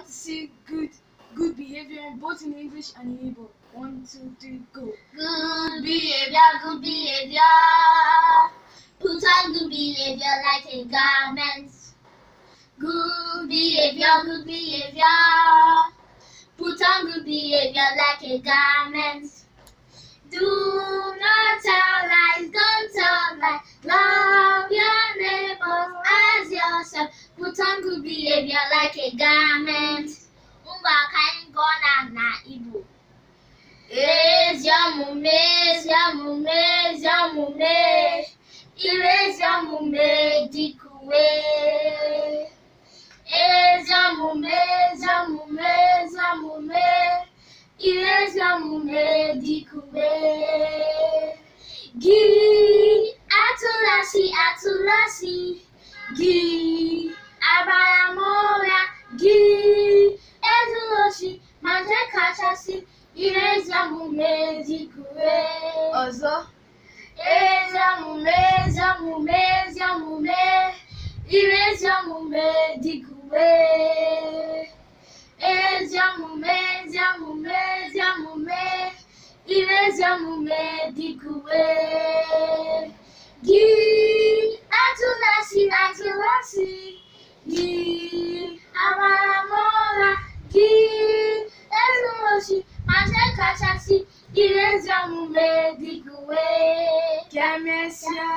to say good behavior both in English and in Igbo. 1, 2, 3, go. Good behavior, good behavior. Put on good behavior like a garment. Good behavior, good behavior. Put on good behavior like a garment. Do not tell lies, don't tell lies. Love your neighbors as yourself. Put on good behavior like a garment. Na Igbo. Eziomume, Eziomume, Eziomume. Eziomume dikuwe. Eziomume, Eziomume, Eziomume. Eziomume dikuwe. Gi atulasi, atulasi. Gi abayamora. Gi ezuloshi manje kachasi. Eziomume dikuwe. Ọzọ. Eziomume, Eziomume, Eziomume. Eziomume dikuwe. Eziomume, Eziomume, Eziomume. Eziomume dikuwe. Gi atulasi, atulasi. Gi abaramora. Gi ezuloshi manje kachasi. Eziomume dikuwe. Kemesia.